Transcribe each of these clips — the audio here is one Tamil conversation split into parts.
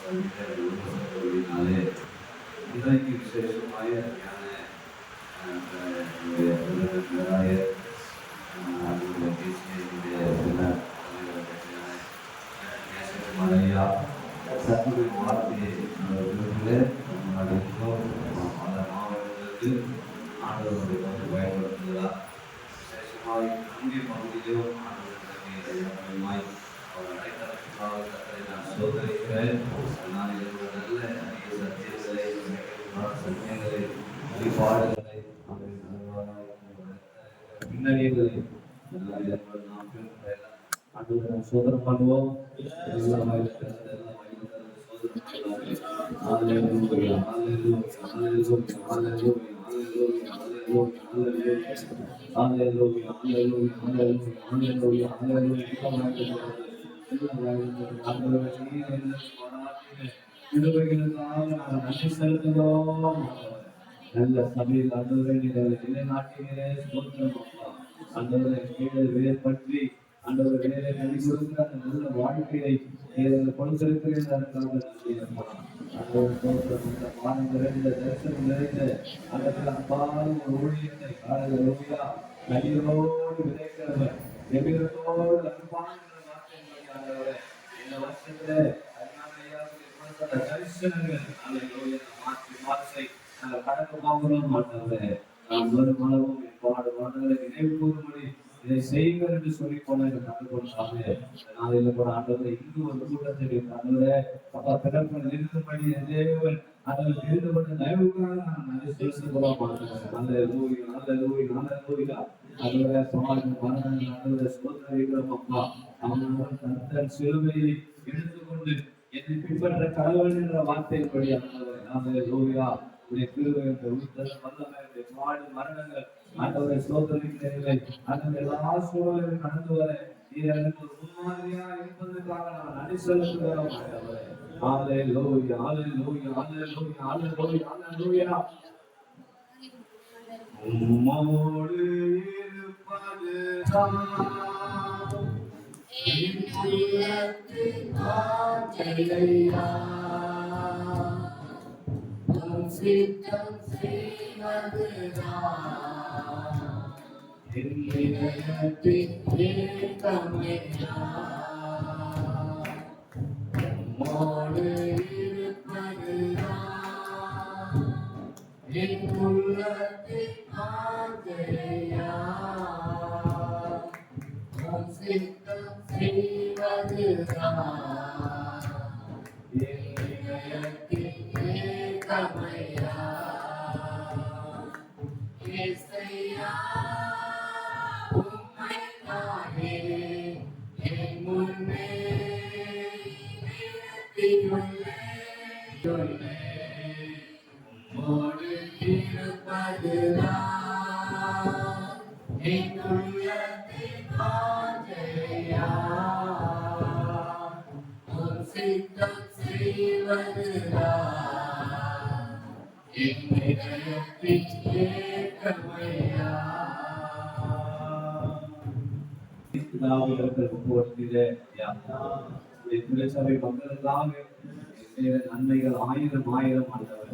நாளே இன்றைக்கு விசேஷமாய மலையா சத்துடைய வார்த்தையை நம்மளுடைய பல மாவட்டங்களுக்கு ஆண்டவருடைய வந்து பயன்படுத்துகிறார். விசேஷமாய் நம்முடைய பகுதியிலும் ஆண்டவருமாய் அவர் அடைத்தளத்திற்காக கத்தரை நான் சோதரிக்கிறேன். நான் இதோட நல்ல நிறைய சத்தியங்களை வழிபாடுகளை பின்னணிகளை நாம் ஆண்டவரை சோதனை பண்ணுவோம். நன்றி செலுத்துகிறோம். நல்ல சபையில் ஆண்டவரை நிலைநாட்டினே ஆண்டவரை வேர் பற்றி ஆண்டவர் வேலை நடி கொடுக்கிற அந்த நல்ல வாழ்க்கையை கொடுத்திருக்கிறேன். தரிசனம் நிறைந்த அதற்கு அன்பான ஒரு ஊழியத்தை நடிகரோடு விதைக்கிறவர் எதிரத்தோடு அன்பான ஆண்டவரை இந்த வருஷத்துல தரிசனங்கள் மாற்றி கடந்து போகிறோம். ஆண்டவரே நான் வருமானமும் பாடு மாணவர்களை நினைவு கூறும்படி இதை செய்யுங்கள் என்று சொல்லி போன கண்டுகொண்டாங்க. நாளையில கூட ஆண்டவரை இன்னும் ஒரு கூட்டத்தை ஆண்டவரே அப்பா பிறப்பு இருக்கும்படி தேவன் அதில் இருந்து கொண்ட தயவுக்காக நான் நன்றி செலுத்துகிறோம். நல்ல லூயா நல்ல லூயா நல்ல லூயா அதுவரை சமாளித்த மரணங்கள் ஆண்டவரை சோதனைகிறோம். அப்பா அவன் தன் சிலுவையை எடுத்துக்கொண்டு என்னை பின்பற்ற கடவுள் என்ற வார்த்தையின்படி ஆண்டவரை லூயா உடைய கிருபை வல்லமை பாடு மரணங்கள் ஆண்டவரை சோதனைகளை அந்த எல்லா சூழலையும் கடந்து வர எனக்கு ஒரு முன்மாதிரியா இருப்பதற்காக நான் நன்றி செலுத்துகிறோம். ஹல்லேலூயா ஹல்லேலூயா ஹல்லேலூயா ஹல்லேலூயா ஹல்லேலூயா. உம்மோடு இருப்பதுதான் என் உள்ளத்தின் ஆசையா, சித்தம் செய்வதுதான் என் இதயத்தின் ஏக்கமையா. உம்மோடு இருப்பதுதான் என் உள்ளத்தின் ஆசையா, சித்தம் செய்வதுதான் என் இதயத்தின் ஏக்கமையா. இயேசுயா உம்மை நானே என் முன்னே நிறுத்தியுள்ளேன். உம்மோடு இருப்பதுதான் என் உள்ளத்தின் ஆசையா, உம் சித்தம் செய்வதுதான் என் இதயத்தின் ஏக்கமையா. சபை மக்களுக்காக நன்மைகள் ஆயிரம் ஆயிரம் ஆண்டவர்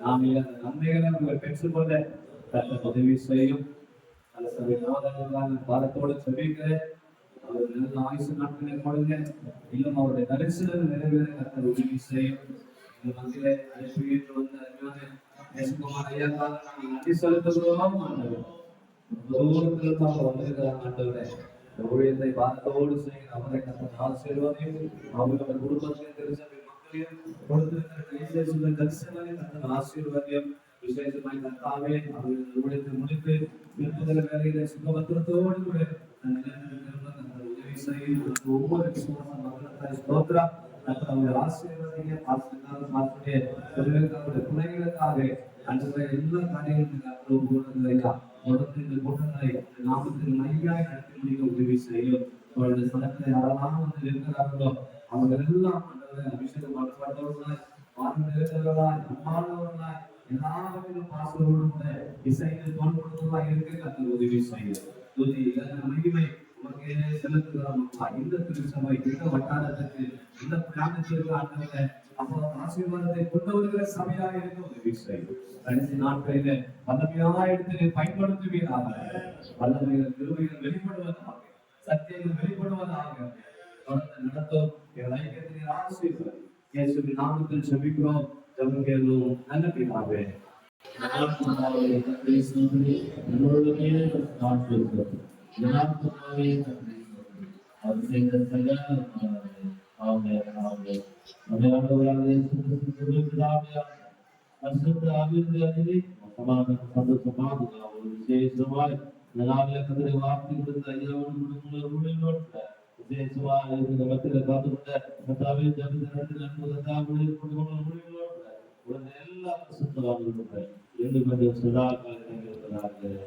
நாமே அந்த நன்மைகளை உங்கள் பெற்றுக்கொள்ள தக்க உதவி செய்யும். அந்த சபை நாதர்களான பாரத்தோடு சொல்லிக்கிறேன். அவர் நல்ல ஆயுசு நாட்களை கொடுங்க. இன்னும் அவருடைய தரிசனம் நிறைவேற தக்க உதவி செய்யும். இந்த மத்தியிலே அழைப்பு வந்த அருமையான நேசகுமார் ஐயாக்காக நாங்கள் நன்றி செலுத்துகிறோம். ஆண்டவர் தூரத்திலிருந்து வந்திருக்கிறாங்க. ஆண்டவரே ஊழியத்தை பாரத்தோடு செய்கிற அவரை தங்கள் ஆசீர்வாதையும் அவர்கள் குடும்பத்தையும் திருச்சபை மக்களையும் கொடுத்திருக்கிற தரிசனங்களையும் தங்கள் ஆசீர்வாதையும் விசேஷமாய் தத்தாவே அவர்கள் ஊழியத்தை முடித்து நிற்பதில் வேலையில சுகபத்திரத்தோடு கூட தங்கள் உதவி செய்யும் ஒவ்வொரு விசுவாச மக்களுக்காய் ஸ்தோத்திரா. அவர்கள் ஆசீர்வாதிங்க பாசுடைய துணைகளுக்காக அன்றைய எல்லா காரியங்களும் கூட்டங்களை நாமத்தில் மையாய் நடத்தி முடிக்க உதவி செய்யும். அவருடைய சனத்தில் யாரெல்லாம் வந்து இருக்கிறார்களோ அவங்க எல்லாம் அபிஷேகம் பண்ணப்பட்டவர்களாய் வாழ்ந்தவர்களாய் அம்மானவர்களாய் எல்லாவற்றிலும் பாசலோடு கூட இசையில் தோன்படுத்தவர்களாய் இருக்க கத்தர் உதவி செய்யும். மகிமை உமக்கு செலுத்துகிறோம் அப்பா. இந்த திருச்சபை இந்த வட்டாரத்துக்கு இந்த கிராமத்திற்கு ஆண்டவரே அப்போ ஆசீர்வாதத்தை கொண்டு வருகிற சபையாக இருக்க உதவி செய்யும். கடைசி நாட்களில வல்லமையாக எடுத்து பயன்படுத்துவீராக. வல்லமைகள் கிருபைகள் வெளிப்படுவதாக, சத்தியங்கள் வெளிப்படுவதாக தொடர்ந்து நடத்தும் எங்கள் ஐக்கியத்தின் ஆசீர்வாதம் இயேசுவின் நாமத்தில் ஜெபிக்கிறோம். ஜெபம் கேளும் நல்ல பிதாவே. எல்லா பிரசுத்தவான்களும் 2 சதா காலத்தில் இருக்கிறார்கள்.